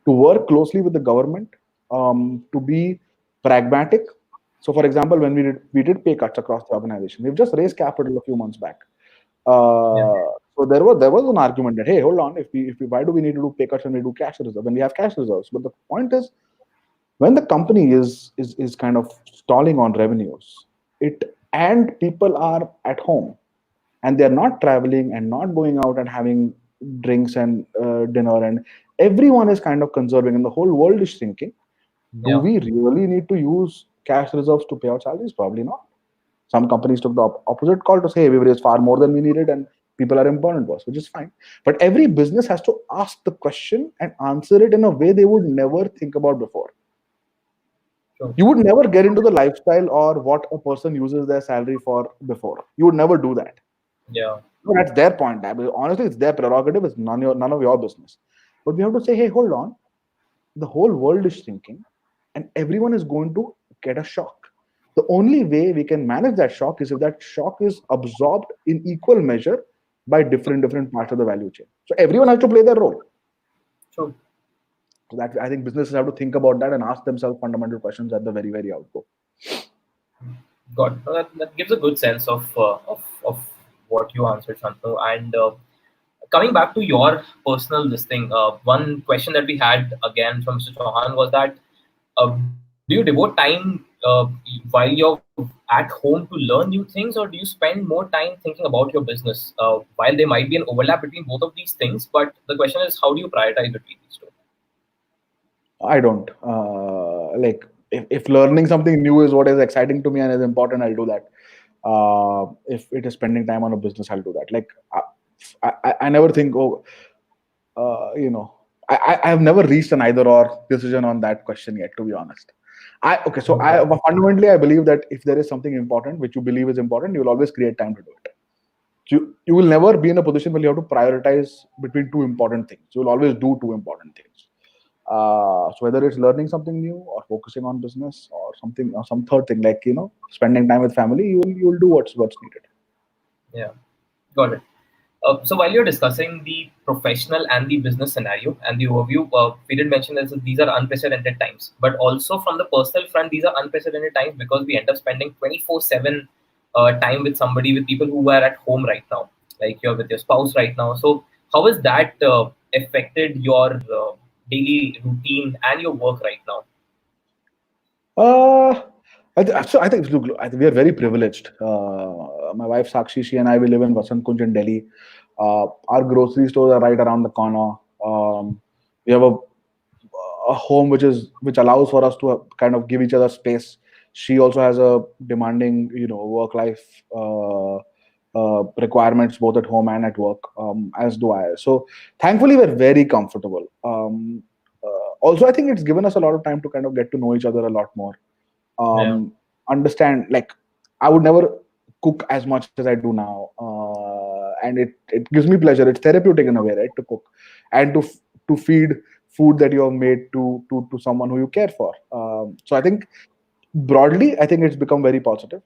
to work closely with the government, to be pragmatic. So, for example, when we did pay cuts across the organization, we've just raised capital a few months back. So there was an argument that, hey, hold on, if we why do we need to do pay cuts when we do cash reserves, when we have cash reserves? But the point is, when the company is kind of stalling on revenues, and people are at home and they're not traveling and not going out and having drinks and dinner, and everyone is kind of conserving and the whole world is shrinking, do we really need to use cash reserves to pay out salaries? Probably not. Some companies took the opposite call to say, hey, we've raised far more than we needed and people are employment was, which is fine. But every business has to ask the question and answer it in a way they would never think about before. Sure. You would never get into the lifestyle or what a person uses their salary for before. You would never do that. Yeah. So that's their point. I mean, honestly, it's their prerogative. It's none of your business. But we have to say, hey, hold on. The whole world is shrinking and everyone is going to get a shock. The only way we can manage that shock is if that shock is absorbed in equal measure by different parts of the value chain. So everyone has to play their role. True. So that, I think businesses have to think about that and ask themselves fundamental questions at the very, very outgo. Got it. That gives a good sense of what you answered, Shantanu. And coming back to your personal listing, one question that we had again from Mr. Chauhan was that do you devote time while you're at home to learn new things, or do you spend more time thinking about your business? While there might be an overlap between both of these things, but the question is, how do you prioritize between these two? I don't. Like, if learning something new is what is exciting to me and is important, I'll do that. If it is spending time on a business, I'll do that. Like, I never think, oh, you know, I have never reached an either or decision on that question yet, to be honest. Okay, so I Okay. fundamentally I believe that if there is something important which you believe is important, you will always create time to do it. You will never be in a position where you have to prioritize between two important things. You will always do two important things. So whether it's learning something new or focusing on business or something or some third thing, like spending time with family, you will do what's needed. Yeah, got it. So while you're discussing the professional and the business scenario and the overview, we did mention that these are unprecedented times, but also from the personal front, these are unprecedented times because we end up spending 24/7 time with somebody, with people who are at home right now, like you're with your spouse right now. So how has that affected your daily routine and your work right now? Uh, I think look, I think we are very privileged. My wife Sakshi, she and I, we live in Vasant Kunj in Delhi. Our grocery stores are right around the corner. We have a home which allows for us to kind of give each other space. She also has a demanding, work life requirements both at home and at work, as do I. So thankfully, we're very comfortable. Also, I think it's given us a lot of time to kind of get to know each other a lot more. Yeah, Understand, like, I would never cook as much as I do now, and it gives me pleasure. It's therapeutic in a way, right, to cook and to feed food that you have made to someone who you care for. So I think broadly, I think it's become very positive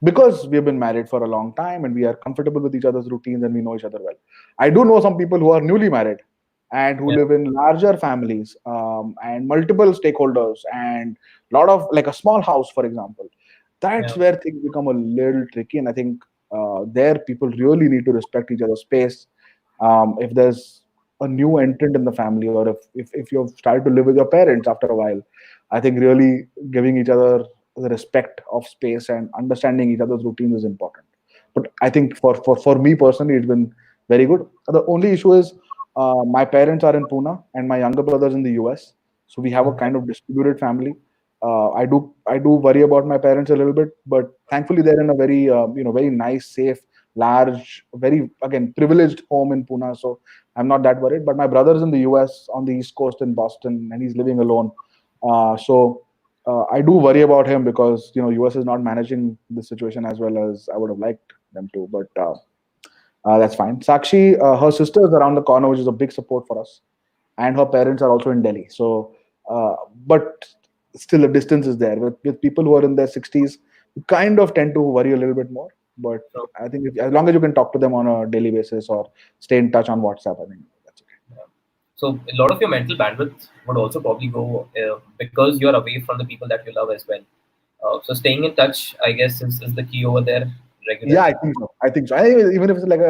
because we've been married for a long time and we are comfortable with each other's routines and we know each other well. I do know some people who are newly married and who yeah, live in larger families, and multiple stakeholders and a lot of, like, a small house, for example. That's yeah, where things become a little tricky, and I think there people really need to respect each other's space. If there's a new entrant in the family, or if you've started to live with your parents after a while, I think really giving each other the respect of space and understanding each other's routines is important. But I think for me personally, it's been very good. The only issue is my parents are in Pune and my younger brother's in the US, so we have a okay, kind of distributed family. I do worry about my parents a little bit, but thankfully they're in a very very nice, safe, large, very, again, privileged home in Pune, so I'm not that worried. But my brother's in the US on the East Coast in Boston, and he's living alone. So I do worry about him because US is not managing the situation as well as I would have liked them to. But that's fine. Sakshi, her sister is around the corner, which is a big support for us, and her parents are also in Delhi. So, but still, the distance is there. With people who are in their 60s, you kind of tend to worry a little bit more. But so, I think as long as you can talk to them on a daily basis or stay in touch on WhatsApp, I think that's okay. yeah. So a lot of your mental bandwidth would also probably go because you're away from the people that you love as well. So staying in touch, I guess, is the key over there Yeah, I regularly. think so. I think so. Even if it's like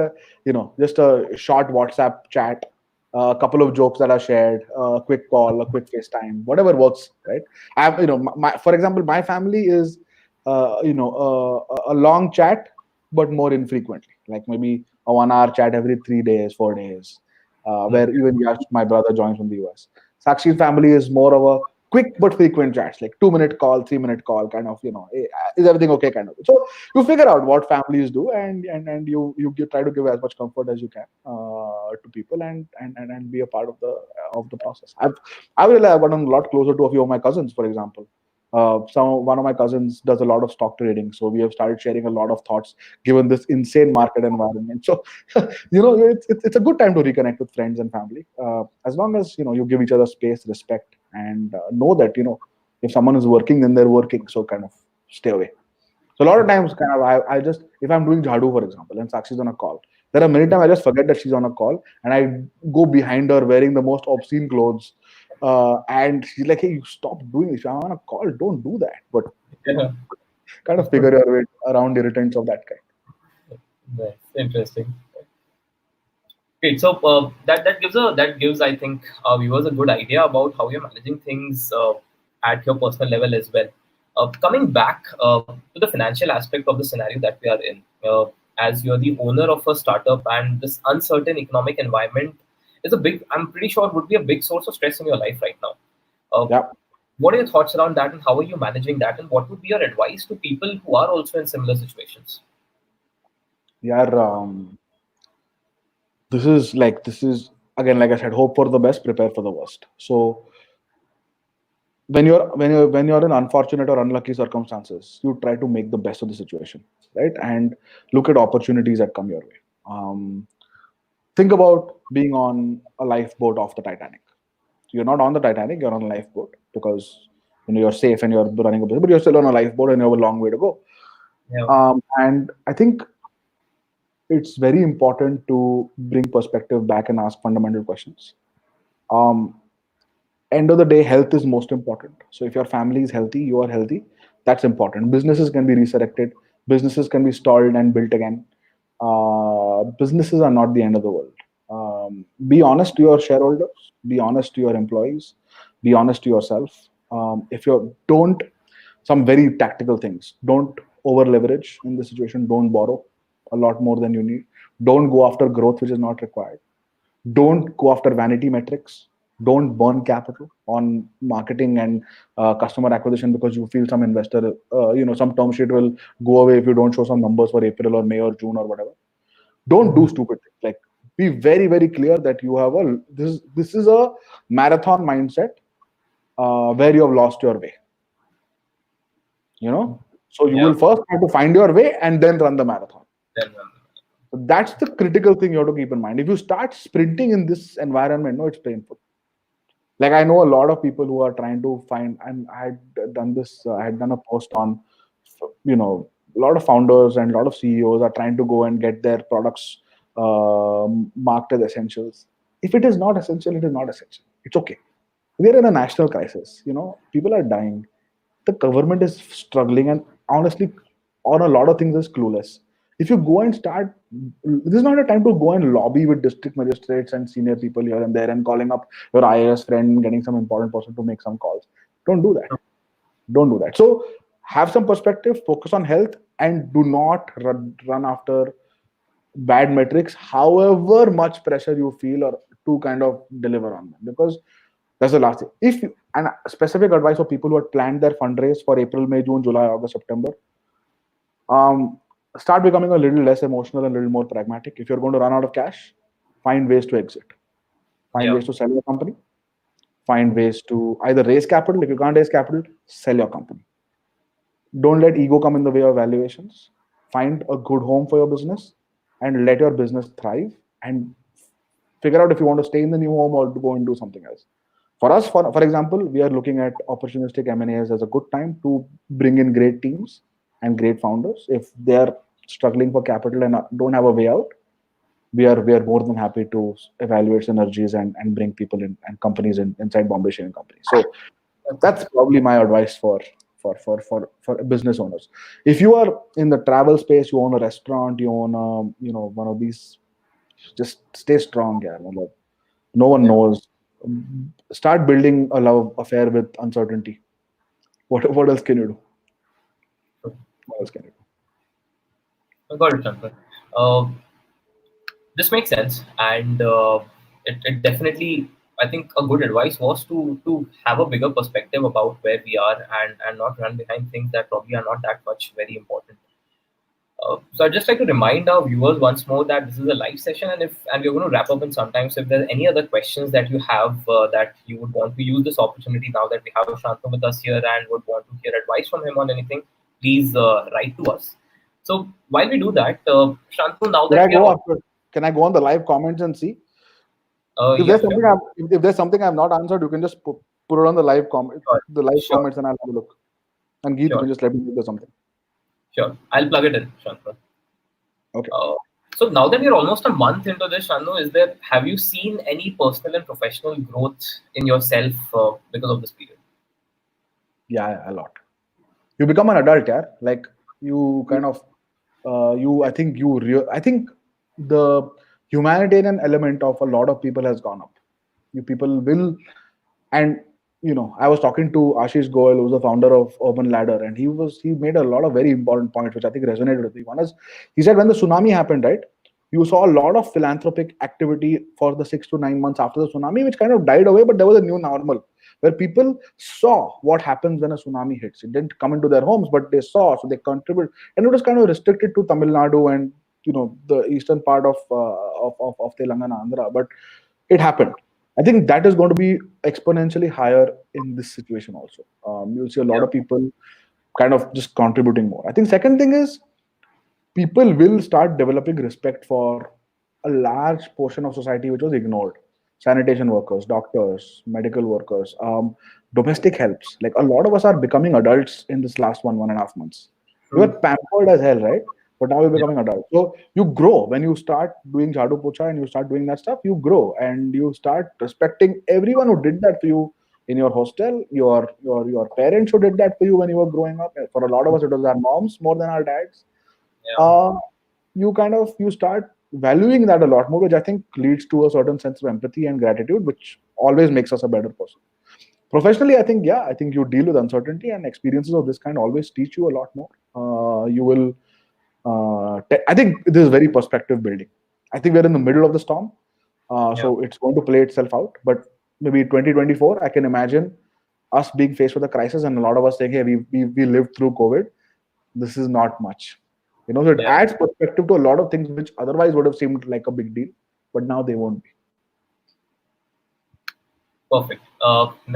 just a short WhatsApp chat, a couple of jokes that are shared, a quick call, a quick FaceTime, whatever works, right? I have, for example, my family is, a long chat, but more infrequently, like maybe a 1 hour chat every 3 days, 4 days, Okay. where even Yash, my brother, joins from the US. Sakshi's family is more of a quick but frequent chats, like 2 minute call, 3 minute call, kind of, is everything okay, kind of. So you figure out what families do, and you try to give as much comfort as you can to people, and be a part of the process. I've really gotten a lot closer to a few of my cousins, for example. One of my cousins does a lot of stock trading, so we have started sharing a lot of thoughts given this insane market environment. So it's a good time to reconnect with friends and family, as long as you give each other space, respect, and know that if someone is working, then they're working, so kind of stay away. So a lot of times, kind of, I just, if I'm doing jhadu, for example, and Sakshi's on a call, there are many times I just forget that she's on a call, and I go behind her wearing the most obscene clothes, and she's like, "Hey, you stop doing this. I'm on a call. Don't do that." But Yeah. kind of figure your way around irritants of that kind. That's interesting. Great. So that gives I think our viewers a good idea about how you're managing things at your personal level as well. Coming back to the financial aspect of the scenario that we are in, as you're the owner of a startup, and this uncertain economic environment is a big, I'm pretty sure, would be a big source of stress in your life right now. Yeah. What are your thoughts around that, and how are you managing that, and what would be your advice to people who are also in similar situations? Yeah. This is again, like I said, hope for the best, prepare for the worst. So when you're in unfortunate or unlucky circumstances, you try to make the best of the situation, right? And look at opportunities that come your way. Think about being on a lifeboat off the Titanic. You're not on the Titanic, you're on a lifeboat because you're safe and you're running a business, but you're still on a lifeboat and you have a long way to go. Yeah. And I think it's very important to bring perspective back and ask fundamental questions. Um, End of the day, health is most important. So if your family is healthy, you are healthy. That's important. Businesses can be resurrected. Businesses can be stalled and built again. Businesses are not the end of the world. Be honest to your shareholders. Be honest to your employees. Be honest to yourself. If you don't, some very tactical things. Don't over leverage in this situation. Don't borrow a lot more than you need. Don't go after growth which is not required. Don't go after vanity metrics. Don't burn capital on marketing and customer acquisition because you feel some investor, some term sheet will go away if you don't show some numbers for April or May or June or whatever. Don't do stupid things. Like, be very very clear that you have a this is a marathon mindset where you have lost your way. So you Yeah. will first have to find your way and then run the marathon. Then, That's the critical thing you have to keep in mind. If you start sprinting in this environment, no, it's painful. Like, I know a lot of people who are trying to find, and I had done this, I had done a post on, a lot of founders and a lot of CEOs are trying to go and get their products marked as essentials. If it is not essential, it is not essential. It's okay. We are in a national crisis. People are dying. The government is struggling, and honestly, on a lot of things, is clueless. If you go and start, this is not a time to go and lobby with district magistrates and senior people here and there and calling up your IAS friend and getting some important person to make some calls. Don't do that. Don't do that. So have some perspective, focus on health, and do not run after bad metrics, however much pressure you feel or to kind of deliver on them. Because that's the last thing. And specific advice for people who had planned their fundraise for April, May, June, July, August, September, start becoming a little less emotional and a little more pragmatic. If you're going to run out of cash, find ways to exit. Find yeah. ways to sell your company. Find ways to either raise capital. If you can't raise capital, sell your company. Don't let ego come in the way of valuations. Find a good home for your business and let your business thrive, and figure out if you want to stay in the new home or to go and do something else. For us, for example, we are looking at opportunistic M&As as a good time to bring in great teams and great founders. If they are struggling for capital and don't have a way out, we are more than happy to evaluate synergies and bring people in and companies inside Bombay Sharing Company. So that's probably my advice for business owners. If you are in the travel space, you own a restaurant, you own one of these, just stay strong. Yeah, no one knows. Start building a love affair with uncertainty. What else can you do? What else can you do? I got it, Shankar. This makes sense, and it definitely, I think a good advice was to have a bigger perspective about where we are, and not run behind things that probably are not that much very important. So I'd just like to remind our viewers once more that this is a live session, and we're going to wrap up in some time. So if there's any other questions that you have that you would want to use this opportunity now that we have Shantanu with us here and would want to hear advice from him on anything, please write to us. So while we do that, Shantanu, now Can that I we are go all, after? Can I go on the live comments and see if yeah, there's sure, something if there's something I've not answered? You can just put it on the live comment, sure, the live sure, comments, and I'll have a look. And Geet, you sure, can just let me know if there's something. sure. I'll plug it in, Shantanu. Okay. So now that we're almost a month into this, Shanu, have you seen any personal and professional growth in yourself because of this period? Yeah, a lot. You become an adult, yeah. Like, you kind of, I think the humanitarian element of a lot of people has gone up. You people will, and I was talking to Ashish Goel, who's the founder of Urban Ladder, and he made a lot of very important points, which I think resonated with me. One is, he said when the tsunami happened, right, you saw a lot of philanthropic activity for the 6 to 9 months after the tsunami, which kind of died away, but there was a new normal where people saw what happens when a tsunami hits. It didn't come into their homes, but they saw, so they contributed, and it was kind of restricted to Tamil Nadu and the eastern part of Telangana, Andhra, but it happened. I think that is going to be exponentially higher in this situation also. You'll see a lot Yeah. of people kind of just contributing more. I think second thing is people will start developing respect for a large portion of society which was ignored. Sanitation workers, doctors, medical workers, domestic helps. Like a lot of us are becoming adults in this last 1.5 months. We were True. pampered as hell, right? But now we're Yeah. becoming adults. So you grow when you start doing jhadu pocha and you start doing that stuff. You grow and you start respecting everyone who did that for you in your hostel. Your parents who did that for you when you were growing up. For a lot of us, it was our moms more than our dads. Yeah. uh, you start valuing that a lot more, which I think leads to a certain sense of empathy and gratitude, which always makes us a better person. Professionally, I think you deal with uncertainty, and experiences of this kind always teach you a lot more. You will, I think this is very perspective building. I think we're in the middle of the storm, Yeah. so it's going to play itself out. But maybe 2024, I can imagine us being faced with a crisis, and a lot of us saying, "Hey, we lived through COVID. This is not much." So it Yeah. adds perspective to a lot of things which otherwise would have seemed like a big deal, but now they won't be. Perfect.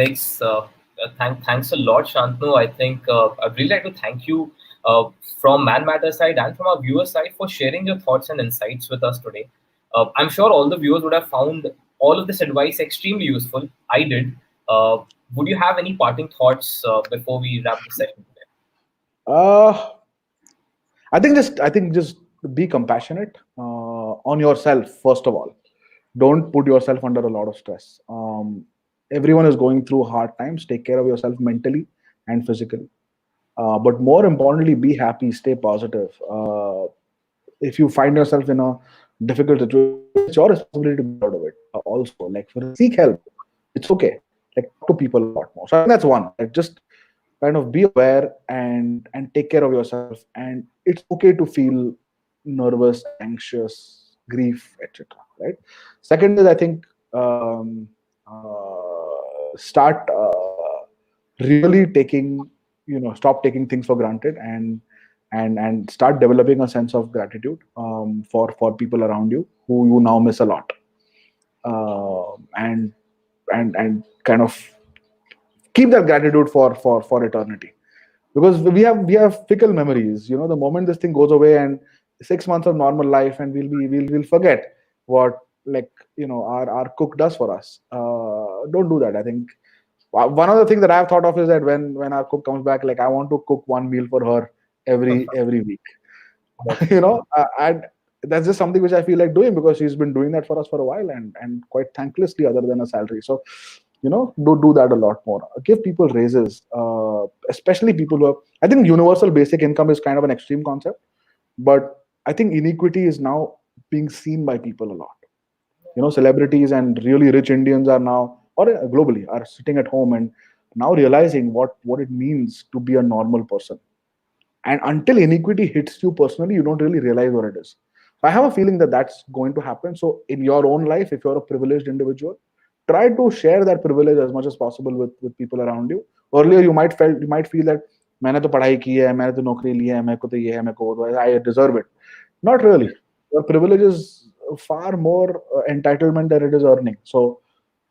Makes thanks a lot, Shantanu. I think I'd really like to thank you from Man Matter side and from our viewer side for sharing your thoughts and insights with us today. I'm sure all the viewers would have found all of this advice extremely useful. I did. Uh, would you have any parting thoughts before we wrap the session today? Uh, I think just be compassionate on yourself first of all. Don't put yourself under a lot of stress. Everyone is going through hard times. Take care of yourself mentally and physically. But more importantly, be happy, stay positive. If you find yourself in a difficult situation, it's your responsibility to get out of it. Also, like seek help. It's okay. Like talk to people a lot more. So I think that's one. Like just kind of be aware and take care of yourself. And it's okay to feel nervous, anxious, grief, etc. Right. Second is I think start really taking stop taking things for granted and start developing a sense of gratitude for people around you who you now miss a lot, and kind of keep that gratitude for eternity, because we have fickle memories. The moment this thing goes away and 6 months of normal life, and we'll forget what, like, our cook does for us. Don't do that. I think one of the things that I've thought of is that when our cook comes back, like, I want to cook one meal for her every week. That's And that's just something which I feel like doing, because she's been doing that for us for a while, and quite thanklessly, other than a salary. So do that a lot more. Give people raises, especially people who have. I think universal basic income is kind of an extreme concept, but I think inequity is now being seen by people a lot. Celebrities and really rich Indians are now, or globally, are sitting at home and now realizing what it means to be a normal person. And until inequity hits you personally, you don't really realize what it is. So I have a feeling that that's going to happen. So in your own life, if you're a privileged individual, try to share that privilege as much as possible with people around you. Earlier, you might feel that मैंने तो पढ़ाई की है, मैंने तो नौकरी ली है, मेरे को तो ये है, मेरे को वो है, I deserve it. Not really. Your privilege is far more entitlement than it is earning. So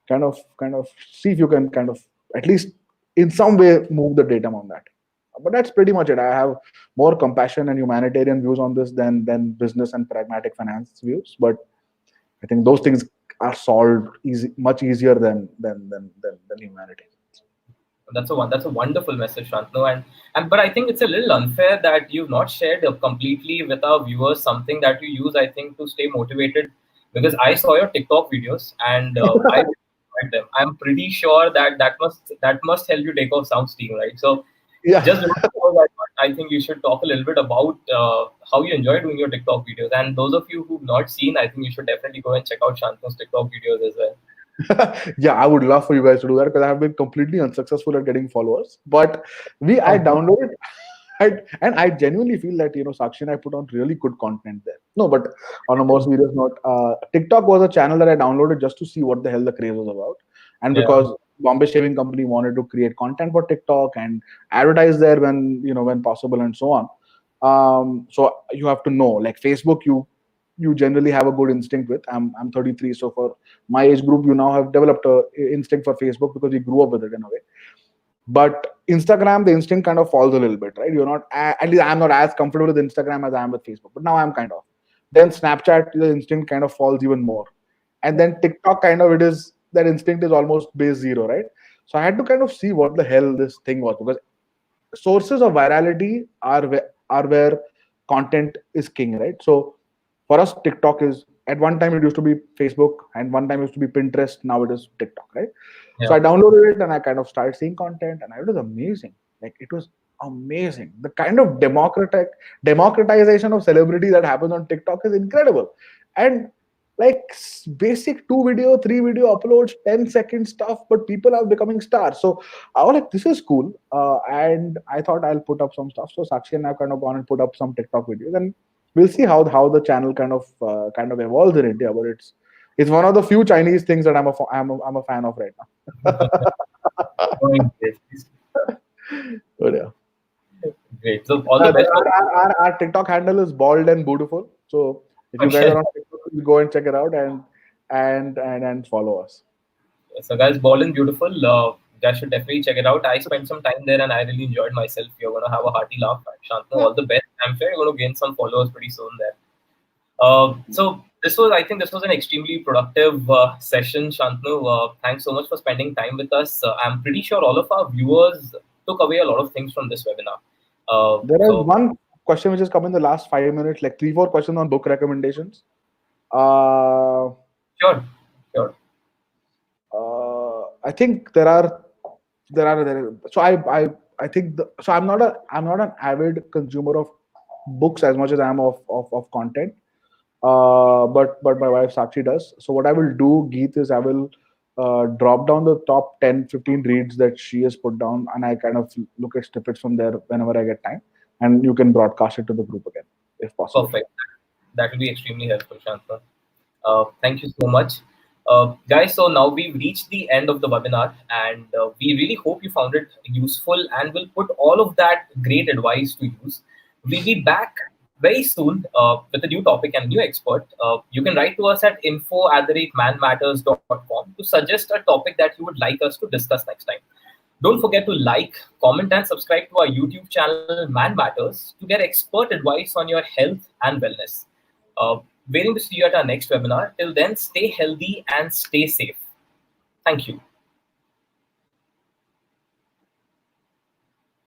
kind of see if you can kind of at least in some way move the datum on that. But that's pretty much it. I have more compassion and humanitarian views on this than business and pragmatic finance views. But I think those things are solved much easier than humanity. that's a wonderful message, Shantanu. And but I think it's a little unfair that you've not shared completely with our viewers something that you use, I think, to stay motivated. Because I saw your TikTok videos and I enjoyed them. I'm pretty sure that must help you take off some steam, right? So Yeah. just before that, I think you should talk a little bit about how you enjoy doing your TikTok videos. And those of you who've not seen, I think you should definitely go and check out Shantanu's TikTok videos as well. Yeah, I would love for you guys to do that because I have been completely unsuccessful at getting followers. But I downloaded, and I genuinely feel that Sakshi and I put on really good content there. No, but on a more serious note, TikTok was a channel that I downloaded just to see what the hell the craze was about, and Yeah. because Bombay Shaving Company wanted to create content for TikTok and advertise there when possible and so on. So you have to know, like Facebook, you generally have a good instinct with. I'm 33, so for my age group, you now have developed a instinct for Facebook because you grew up with it in a way. But Instagram, the instinct kind of falls a little bit, right? You're not, at least I'm not as comfortable with Instagram as I am with Facebook, but now I'm kind of. Then Snapchat, the instinct kind of falls even more. And then TikTok, kind of, that instinct is almost base zero, right? So I had to kind of see what the hell this thing was, because sources of virality are where content is king, right? So for us, TikTok is, at one time it used to be Facebook, and one time it used to be Pinterest. Now it is TikTok, right? So Yeah. I downloaded it and I kind of started seeing content, and it was amazing. Like, it was amazing. The kind of democratization of celebrity that happens on TikTok is incredible. And like basic 2 video, 3 video uploads, 10-second stuff, but people are becoming stars. So I was like, this is cool. And I thought I'll put up some stuff. So Sakshi and I've kind of gone and put up some TikTok videos, and we'll see how the channel kind of evolves in India. But it's one of the few Chinese things that I'm a fan of right now. Going great. But yeah. Great. So all the best. Our TikTok handle is bald and beautiful. So if you guys Okay. are on TikTok, please go and check it out and follow us. So guys, Ball and Beautiful. Guys should definitely check it out. I spent some time there and I really enjoyed myself. You're gonna have a hearty laugh. Shantanu, all the best. I'm sure you're gonna gain some followers pretty soon there. So I think this was an extremely productive session, Shantanu. Thanks so much for spending time with us. I'm pretty sure all of our viewers took away a lot of things from this webinar. There is So one question which has come in the last 5 minutes, like 3-4 questions on book recommendations. Uh, sure, sure. I think there. So I think so I'm not an avid consumer of books as much as I am of content. But my wife Sakshi does. So what I will do, Geet, is I will drop down the top 10, 15 reads that she has put down, and I kind of look at snippets from there whenever I get time, and you can broadcast it to the group again if possible. Perfect. That will be extremely helpful, Shantanu. Thank you so much. Guys, so now we've reached the end of the webinar, and we really hope you found it useful and will put all of that great advice to use. We'll be back very soon with a new topic and new expert. You can write to us at info@manmatters.com to suggest a topic that you would like us to discuss next time. Don't forget to like, comment, and subscribe to our YouTube channel, Man Matters, to get expert advice on your health and wellness. Waiting to see you at our next webinar. Till then, stay healthy and stay safe. Thank you.